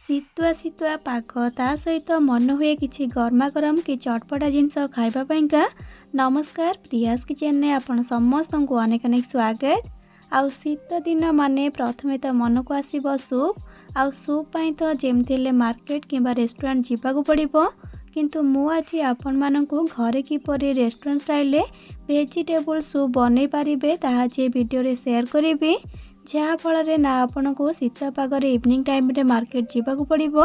ଶୀତୁଆ ଶୀତୁଆ ପାଗ ତା ସହିତ ମନ ହୁଏ କିଛି ଗରମା ଗରମ କି ଚଟପଟା ଜିନିଷ ଖାଇବା ପାଇଁକା। ନମସ୍କାର, ପ୍ରିୟାସ୍ କିଚେନରେ ଆପଣ ସମସ୍ତଙ୍କୁ ଅନେକ ଅନେକ ସ୍ୱାଗତ। ଆଉ ଶୀତ ଦିନ ମାନେ ପ୍ରଥମେ ତ ମନକୁ ଆସିବ ସୁପ୍। ଆଉ ସୁପ୍ ପାଇଁ ତ ଯେମିତି ହେଲେ ମାର୍କେଟ କିମ୍ବା ରେଷ୍ଟୁରାଣ୍ଟ ଯିବାକୁ ପଡ଼ିବ। କିନ୍ତୁ ମୁଁ ଆଜି ଆପଣମାନଙ୍କୁ ଘରେ କିପରି ରେଷ୍ଟୁରାଣ୍ଟ ଷ୍ଟାଇଲରେ ଭେଜିଟେବୁଲ ସୁପ୍ ବନେଇ ପାରିବେ ତାହା ଆଜି ଭିଡ଼ିଓରେ ସେୟାର କରିବି। ଯାହାଫଳରେ ନା ଆପଣଙ୍କୁ ଶୀତ ପାଗରେ ଇଭିନିଂ ଟାଇମ୍ରେ ମାର୍କେଟ ଯିବାକୁ ପଡ଼ିବ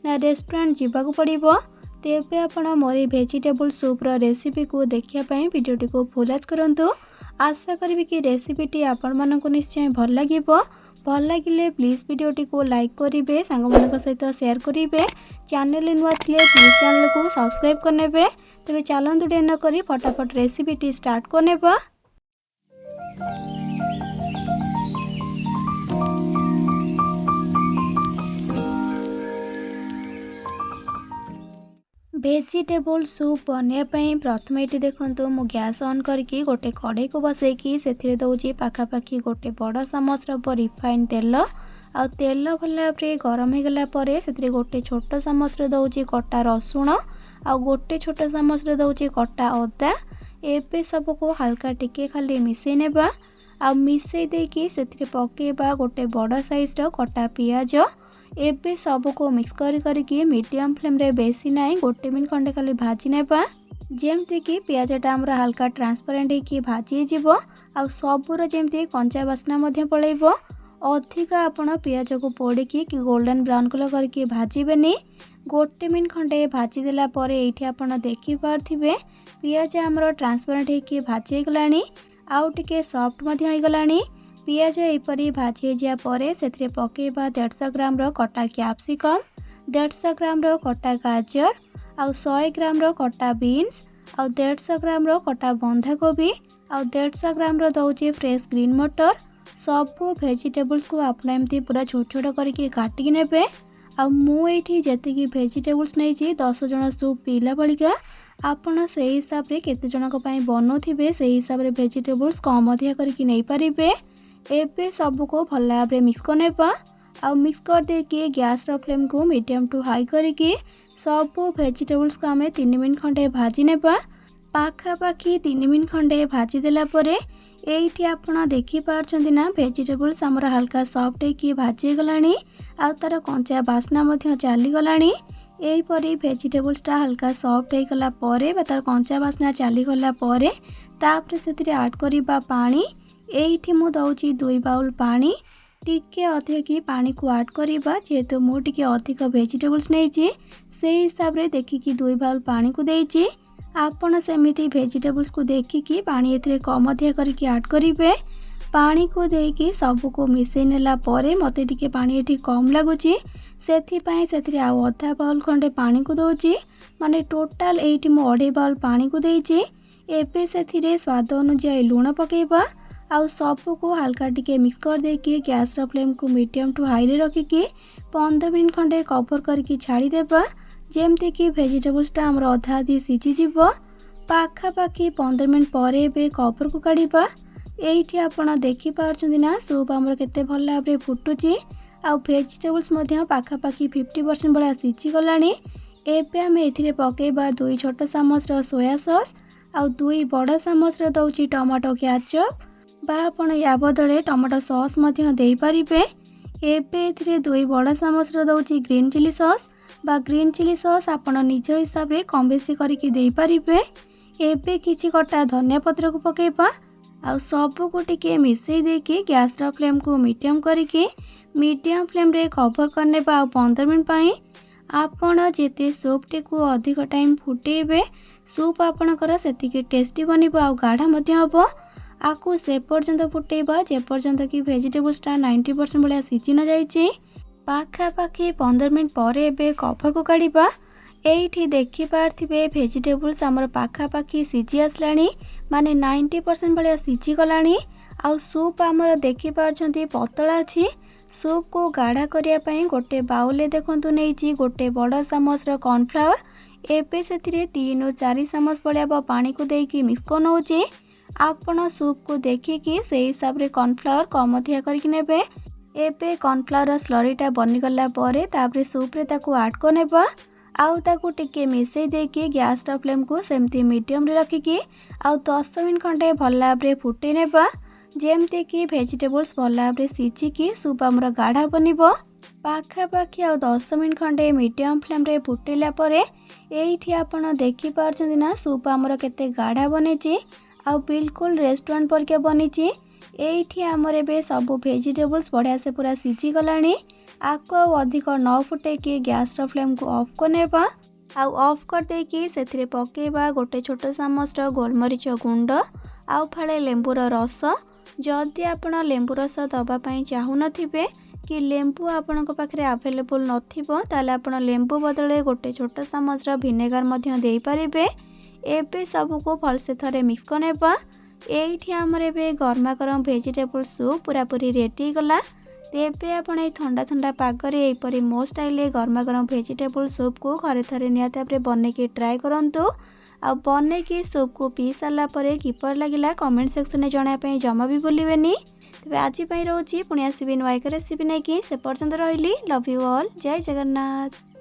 ନା ରେଷ୍ଟୁରାଣ୍ଟ ଯିବାକୁ ପଡ଼ିବ। ତେବେ ଆପଣ ମୋର ଏହି ଭେଜିଟେବୁଲ ସୁପ୍ର ରେସିପିକୁ ଦେଖିବା ପାଇଁ ଭିଡ଼ିଓଟିକୁ ଫୁଲ୍ ୱାଚ୍ କରନ୍ତୁ। ଆଶା କରିବି କି ରେସିପିଟି ଆପଣମାନଙ୍କୁ ନିଶ୍ଚୟ ଭଲ ଲାଗିବ। ଭଲ ଲାଗିଲେ ପ୍ଲିଜ୍ ଭିଡ଼ିଓଟିକୁ ଲାଇକ୍ କରିବେ, ସାଙ୍ଗମାନଙ୍କ ସହିତ ସେୟାର କରିବେ। ଚ୍ୟାନେଲରେ ନୂଆ ଥିଲେ ପ୍ଲିଜ୍ ଚ୍ୟାନେଲକୁ ସବସ୍କ୍ରାଇବ୍ କରିନେବେ। ତେବେ ଚାଲନ୍ତୁ ଡେରି ନ କରି ଫଟାଫଟ ରେସିପିଟି ଷ୍ଟାର୍ଟ କରିନେବା। ଭେଜିଟେବୁଲ ସୁପ୍ ବନେଇବା ପାଇଁ ପ୍ରଥମେ ଏଠି ଦେଖନ୍ତୁ ମୁଁ ଗ୍ୟାସ୍ ଅନ୍ କରିକି ଗୋଟେ କଢ଼େଇକୁ ବସେଇକି ସେଥିରେ ଦେଉଛି ପାଖାପାଖି ଗୋଟେ ବଡ଼ ଚାମଚର ହବ ରିଫାଇନ୍ ତେଲ। ଆଉ ତେଲ ଭଲ ଭାବରେ ଗରମ ହେଇଗଲା ପରେ ସେଥିରେ ଗୋଟେ ଛୋଟ ଚାମଚରେ ଦେଉଛି କଟା ରସୁଣ ଆଉ ଗୋଟେ ଛୋଟ ଚାମଚରେ ଦେଉଛି କଟା ଅଦା। ଏବେ ସବୁକୁ ହାଲକା ଟିକେ ଖାଲି ମିଶାଇ ନେବା। ଆଉ ମିଶାଇ ଦେଇକି ସେଥିରେ ପକାଇବା ଗୋଟେ ବଡ଼ ସାଇଜ୍ର କଟା ପିଆଜ। ଏବେ ସବୁକୁ ମିକ୍ସ କରିକି ମିଡ଼ିୟମ୍ ଫ୍ଲେମ୍ରେ ବେଶୀ ନାହିଁ 1 ମିନିଟ୍ ଖଣ୍ଡେ ଖାଲି ଭାଜି ନେବା, ଯେମିତିକି ପିଆଜଟା ଆମର ହାଲକା ଟ୍ରାନ୍ସପାରେଣ୍ଟ ହେଇକି ଭାଜି ହେଇଯିବ। ଆଉ ସବୁର ଯେମିତି କଞ୍ଚା ବାସ୍ନା ମଧ୍ୟ ପଳେଇବ। ଅଧିକ ଆପଣ ପିଆଜକୁ ପୋଡ଼ିକି କି ଗୋଲ୍ଡେନ୍ ବ୍ରାଉନ୍ କଲର୍ କରିକି ଭାଜିବେନି। 1 ମିନିଟ୍ ଖଣ୍ଡେ ଭାଜିଦେଲା ପରେ ଏଇଠି ଆପଣ ଦେଖିପାରୁଥିବେ ପିଆଜ ଆମର ଟ୍ରାନ୍ସପାରେଣ୍ଟ ହେଇକି ଭାଜି ହେଇଗଲାଣି, ଆଉ ଟିକେ ସଫ୍ଟ ମଧ୍ୟ ହେଇଗଲାଣି। ପିଆଜ ଏପରି ଭାଜି ହେଇଯିବା ପରେ ସେଥିରେ ପକାଇବା 150 ଗ୍ରାମର କଟା କ୍ୟାପ୍ସିକମ୍, 150 ଗ୍ରାମର କଟା ଗାଜର, ଆଉ 100 ଗ୍ରାମର କଟା ବିନ୍ସ, ଆଉ 150 ଗ୍ରାମର କଟା ବନ୍ଧାକୋବି, ଆଉ 150 ଗ୍ରାମର ଦେଉଛି ଫ୍ରେଶ୍ ଗ୍ରୀନ୍ ମଟର। ସବୁ ଭେଜିଟେବୁଲ୍ସକୁ ଆପଣ ଏମିତି ପୁରା ଛୋଟ ଛୋଟ କରିକି କାଟିକି ନେବେ। ଆଉ ମୁଁ ଏଇଠି ଯେତିକି ଭେଜିଟେବୁଲ୍ସ ନେଇଛି 10 ଜଣ ସୁପ୍ ପିଇଲା ଭଳିକା, ଆପଣ ସେଇ ହିସାବରେ କେତେ ଜଣଙ୍କ ପାଇଁ ବନାଉଥିବେ ସେଇ ହିସାବରେ ଭେଜିଟେବୁଲ୍ସ କମ୍ ଅଧିକା କରିକି ନେଇପାରିବେ। ଏବେ ସବୁକୁ ଭଲ ଭାବରେ ମିକ୍ସ କରିନେବା। ଆଉ ମିକ୍ସ କରିଦେଇକି ଗ୍ୟାସ୍ର ଫ୍ଲେମ୍କୁ ମିଡ଼ିୟମ୍ ଟୁ ହାଇ କରିକି ସବୁ ଭେଜିଟେବୁଲ୍ସକୁ ଆମେ 3 ମିନିଟ୍ ଖଣ୍ଡେ ଭାଜି ନେବା। ପାଖାପାଖି 3 ମିନିଟ୍ ଖଣ୍ଡେ ଭାଜି ଦେଲା ପରେ ଏଇଠି ଆପଣ ଦେଖିପାରୁଛନ୍ତି ନା ଭେଜିଟେବୁଲ୍ସ ଆମର ହାଲକା ସଫ୍ଟ ହେଇକି ଭାଜି ହେଇଗଲାଣି, ଆଉ ତାର କଞ୍ଚା ବାସ୍ନା ମଧ୍ୟ ଚାଲିଗଲାଣି। ଏହିପରି ଭେଜିଟେବୁଲ୍ସଟା ହାଲକା ସଫ୍ଟ ହେଇଗଲା ପରେ ବା ତାର କଞ୍ଚା ବାସ୍ନା ଚାଲିଗଲା ପରେ ତାପରେ ସେଥିରେ ଆଡ଼୍ କରିବା ପାଣି। ଏଇଠି ମୁଁ ଦେଉଛି 2 ବାଉଲ୍ ପାଣି। ଟିକେ ଅଧିକ କି ପାଣିକୁ ଆଡ଼୍ କରିବା, ଯେହେତୁ ମୁଁ ଟିକେ ଅଧିକ ଭେଜିଟେବୁଲ୍ସ ନେଇଛି ସେଇ ହିସାବରେ ଦେଖିକି 2 ବାଉଲ୍ ପାଣିକୁ ଦେଇଛି। ଆପଣ ସେମିତି ଭେଜିଟେବୁଲ୍ସକୁ ଦେଖିକି ପାଣି ଏଥିରେ କମ୍ ଅଧିକା କରିକି ଆଡ଼୍ କରିବେ। ପାଣିକୁ ଦେଇକି ସବୁକୁ ମିଶାଇ ନେଲା ପରେ ମୋତେ ଟିକେ ପାଣି ଏଠି କମ୍ ଲାଗୁଛି, ସେଥିପାଇଁ ସେଥିରେ ଆଉ ଅଧା ବାଉଲ୍ ଖଣ୍ଡେ ପାଣିକୁ ଦେଉଛି। ମାନେ ଟୋଟାଲ୍ ଏଇଠି ମୁଁ 2.5 ବାଉଲ୍ ପାଣିକୁ ଦେଇଛି। ଏବେ ସେଥିରେ ସ୍ୱାଦ ଅନୁଯାୟୀ ଲୁଣ ପକାଇବା। ଆଉ ସବୁକୁ ହାଲକା ଟିକେ ମିକ୍ସ କରିଦେଇକି ଗ୍ୟାସ୍ର ଫ୍ଲେମ୍କୁ ମିଡ଼ିୟମ୍ ଟୁ ହାଇରେ ରଖିକି 15 ମିନିଟ୍ ଖଣ୍ଡେ କଭର୍ କରିକି ଛାଡ଼ିଦେବା, ଯେମିତିକି ଭେଜିଟେବୁଲ୍ସଟା ଆମର ଅଧା ଅଧି ସିଝିଯିବ। ପାଖାପାଖି 15 ମିନିଟ୍ ପରେ ଏବେ କଭର୍କୁ କାଢ଼ିବା। ଏଇଠି ଆପଣ ଦେଖିପାରୁଛନ୍ତି ନା ସୁପ୍ ଆମର କେତେ ଭଲ ଭାବରେ ଫୁଟୁଛି, ଆଉ ଭେଜିଟେବୁଲ୍ସ ମଧ୍ୟ ପାଖାପାଖି 50% ଭଳିଆ ସିଝିଗଲାଣି। ଏବେ ଆମେ ଏଥିରେ ପକାଇବା 2 ଛୋଟ ଚାମଚର ସୋୟା ସସ୍, ଆଉ 2 ବଡ଼ ଚାମଚର ଦେଉଛି ଟମାଟୋ କ୍ୟାଚପ୍ ବା ଆପଣ ୟା ବଦଳରେ ଟମାଟୋ ସସ୍ ମଧ୍ୟ ଦେଇପାରିବେ। ଏବେ ଏଥିରେ 2 ବଡ଼ ଚାମଚର ଦେଉଛି ଗ୍ରୀନ୍ ଚିଲି ସସ୍ ବା ଗ୍ରୀନ୍ ଚିଲି ସସ୍ ଆପଣ ନିଜ ହିସାବରେ କମ୍ ବେଶୀ କରିକି ଦେଇପାରିବେ। ଏବେ କିଛି କଟା ଧନିଆ ପତ୍ରକୁ ପକାଇବା। ଆଉ ସବୁକୁ ଟିକେ ମିଶାଇ ଦେଇକି ଗ୍ୟାସ୍ର ଫ୍ଲେମ୍କୁ ମିଡ଼ିୟମ୍ କରିକି ମିଡ଼ିୟମ୍ ଫ୍ଲେମ୍ରେ କଭର୍ କରିନେବା ଆଉ 15 ମିନିଟ୍ ପାଇଁ। ଆପଣ ଯେତେ ସୁପ୍ଟିକୁ ଅଧିକ ଟାଇମ୍ ଫୁଟେଇବେ ସୁପ୍ ଆପଣଙ୍କର ସେତିକି ଟେଷ୍ଟି ବନିବ ଆଉ ଗାଢ଼ା ମଧ୍ୟ ହେବ। ଆକୁ ସେ ପର୍ଯ୍ୟନ୍ତ ଫୁଟେଇବା ଯେପର୍ଯ୍ୟନ୍ତ କି ଭେଜିଟେବୁଲ୍ସଟା 90% ଭଳିଆ ସିଝି ନଯାଇଛି। ପାଖାପାଖି 15 ମିନିଟ୍ ପରେ ଏବେ କଭର୍କୁ କାଢ଼ିବା। ଏଇଠି ଦେଖିପାରୁଥିବେ ଭେଜିଟେବୁଲ୍ସ ଆମର ପାଖାପାଖି ସିଝି ଆସିଲାଣି, ମାନେ 90% ଭଳିଆ ସିଝିଗଲାଣି। ଆଉ ସୁପ୍ ଆମର ଦେଖିପାରୁଛନ୍ତି ପତଳା ଅଛି। ସୁପ୍କୁ ଗାଢ଼ା କରିବା ପାଇଁ ଗୋଟେ ବାଉଲ୍ରେ ଦେଖନ୍ତୁ ନେଇଛି ଗୋଟେ ବଡ଼ ଚାମଚର କର୍ଣ୍ଣଫ୍ଲାୱାର। ଏବେ ସେଥିରେ 3 ରୁ 4 ଚାମଚ ଭଳିଆ ପାଣିକୁ ଦେଇକି ମିକ୍ସ କରିନେଉଛି। ଆପଣ ସୁପ୍କୁ ଦେଖିକି ସେଇ ହିସାବରେ କର୍ଣ୍ଣଫ୍ଲାୱାର କମ୍ ଅଧିକା କରିକି ନେବେ। एबे कॉर्नफ्लावर स्लरीटा बनीगला परे तापरे सूप्रे ताकू आड करनेबा आउ ताकू टिके मिसई देकी गैस फ्लेम को सेमती मीडियम रे रखिकी आउ 10 मिनट खंडे भल भाव फुटई नेबा जेमती कि भेजिटेबल्स भल भाव सीझिकी सूप आमर गाढ़ा बनिबो। पाखापाखि आउ 10 मिनट खंडे मीडियम फ्लेम रे फुटैला परे एइठी आपण देखि पारछन्ती ना सूप आमर केते गाढ़ा बनेची आउ बिल्कुल रेस्टोरेंट परके बनीची। एइठी आमर एबे सब भेजिटेबल्स बढ़िया से पूरा सीझी गलानी। आको अधिक न फुटेकी गैस फ्लेम को ऑफ करनेबा आउ ऑफ कर देकी सेथिरे पकेबा गोटे छोट चामच गोलमरीच गुंड आउ फाळे लेंबूर रस। जदि आपण लेंबू रस दबा पई चाहू नथिबे कि लेंबू आपणक पाखरे अवेलेबल नथिबो ताले आपण लेंबू बदले गोटे छोट चामच विनेगार मध्य देई परिबे। एबे सबको भलसे थरे मिक्स करनेबा। एइठी हमर एबे गरमा गरम भेजिटेबल सूप पूरा पूरी रेडी गला। तेबे आपण ए ठंडा ठंडा पागरे एपरी मो स्टाइल गरमा गरम भेजिटेबल सूप को घरे थरे निहाती बने के ट्राए करंतु। आ बने के सूप को पी सारा परे किपर लगिला कमेंट सेक्शन में जणाया जमा भी भूलिबेनी। तेबे आज रोची पुणी आसबि नुआ एक रेसिपी नहीं कि से पर्यंत रही। Love you all. जय जगन्नाथ।